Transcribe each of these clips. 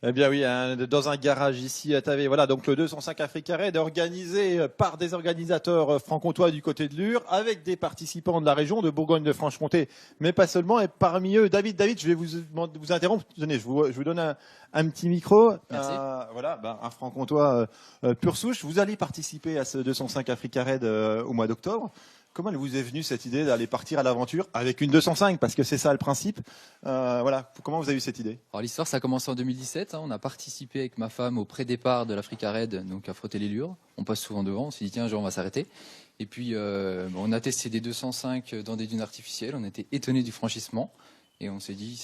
Eh bien oui, dans un garage ici à Tavé. Voilà, donc le 205 Africa Raid organisé par des organisateurs franc-comtois du côté de Lure, avec des participants de la région de Bourgogne-de-Franche-Comté, mais pas seulement. Et parmi eux, David, je vais vous interrompre. Tenez, je vous donne un petit micro. Merci. Voilà, un franc-comtois pur souche. Vous allez participer à ce 205 Africa Raid au mois d'octobre. Comment elle vous est venue cette idée d'aller partir à l'aventure avec une 205? Parce que c'est ça le principe. Voilà, comment vous avez eu cette idée? Alors l'histoire, ça a commencé en 2017. On a participé avec ma femme au pré-départ de l'Africa Raid, donc à frotter les lures. On passe souvent devant. On s'est dit tiens, un jour on va s'arrêter. Et puis on a testé des 205 dans des dunes artificielles. On était étonnés du franchissement. Et on s'est dit,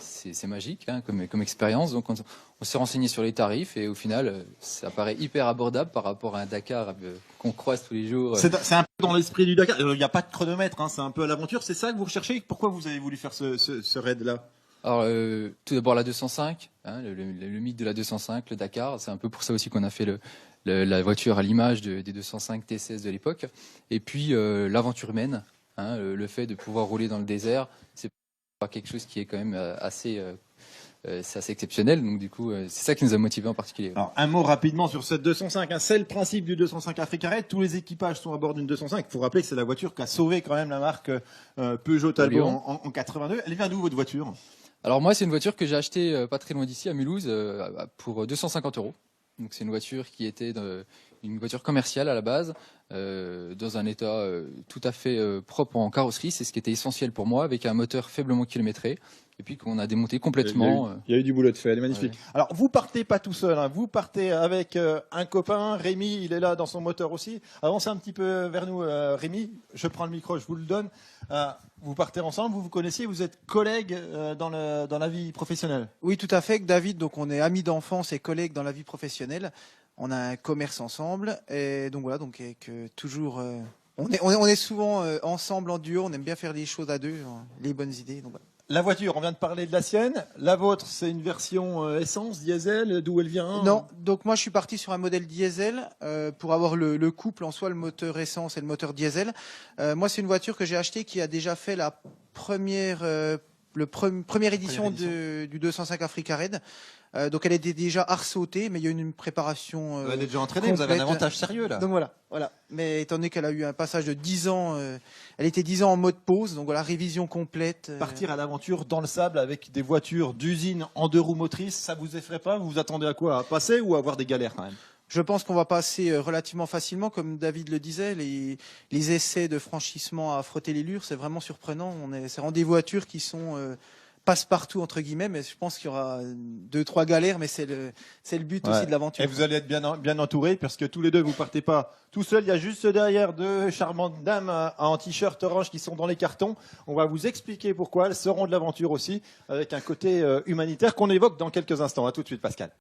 c'est magique comme expérience. Donc on s'est renseigné sur les tarifs et au final, ça paraît hyper abordable par rapport à un Dakar qu'on croise tous les jours. C'est un peu dans l'esprit du Dakar. Il n'y a pas de chronomètre, c'est un peu à l'aventure. C'est ça que vous recherchez? Pourquoi vous avez voulu faire ce raid-là? Alors, tout d'abord la 205, le mythe de la 205, le Dakar. C'est un peu pour ça aussi qu'on a fait la voiture à l'image des 205 TCS de l'époque. Et puis l'aventure humaine, le fait de pouvoir rouler dans le désert, c'est pas quelque chose qui est quand même assez exceptionnel. Donc du coup, c'est ça qui nous a motivés en particulier. Alors, un mot rapidement sur cette 205. C'est le principe du 205 Africa Raid. Tous les équipages sont à bord d'une 205. Il faut rappeler que c'est la voiture qui a sauvé quand même la marque Peugeot Talbot en 82. Elle vient d'où votre voiture? Alors moi, c'est une voiture que j'ai achetée pas très loin d'ici, à Mulhouse, pour 250 €. Donc c'est une voiture qui était une voiture commerciale à la base, dans un état tout à fait propre en carrosserie. C'est ce qui était essentiel pour moi, avec un moteur faiblement kilométré, et puis qu'on a démonté complètement. Il y a eu du boulot de fait, elle est magnifique. Ouais. Alors vous partez pas tout seul, vous partez avec un copain, Rémi, il est là dans son moteur aussi. Avancez un petit peu vers nous, Rémi, je prends le micro, je vous le donne. Vous partez ensemble, vous vous connaissiez, vous êtes collègues dans la vie professionnelle? Oui, tout à fait, avec David, donc on est amis d'enfance et collègues dans la vie professionnelle. On a un commerce ensemble, et donc voilà, donc avec toujours... on est souvent ensemble en duo, on aime bien faire les choses à deux, les bonnes idées. Donc voilà. La voiture, on vient de parler de la sienne. La vôtre, c'est une version essence, diesel, d'où elle vient? Non, donc moi je suis parti sur un modèle diesel pour avoir le couple en soi, le moteur essence et le moteur diesel. Moi c'est une voiture que j'ai achetée qui a déjà fait la première édition du 205 Africa Raid. Donc elle était déjà arsautée, mais il y a eu une préparation. Elle est déjà entraînée, vous avez un avantage sérieux là. Donc voilà. Mais étant donné qu'elle a eu un passage de 10 ans, elle était 10 ans en mode pause, donc voilà, révision complète. Partir à l'aventure dans le sable avec des voitures d'usine en 2 roues motrices, ça vous effraie pas? Vous vous attendez à quoi? À passer ou à avoir des galères quand même? Je pense qu'on va passer relativement facilement, comme David le disait. Les essais de franchissement à frotter les lures, c'est vraiment surprenant. C'est vraiment des voitures qui sont passe-partout entre guillemets, mais je pense qu'il y aura 2-3 galères, mais c'est le but aussi de l'aventure. Et vous allez être bien entourés, parce que tous les deux vous partez pas tout seul. Il y a juste derrière deux charmantes dames en t-shirt orange qui sont dans les cartons. On va vous expliquer pourquoi. Elles seront de l'aventure aussi, avec un côté humanitaire qu'on évoque dans quelques instants. À tout de suite, Pascal.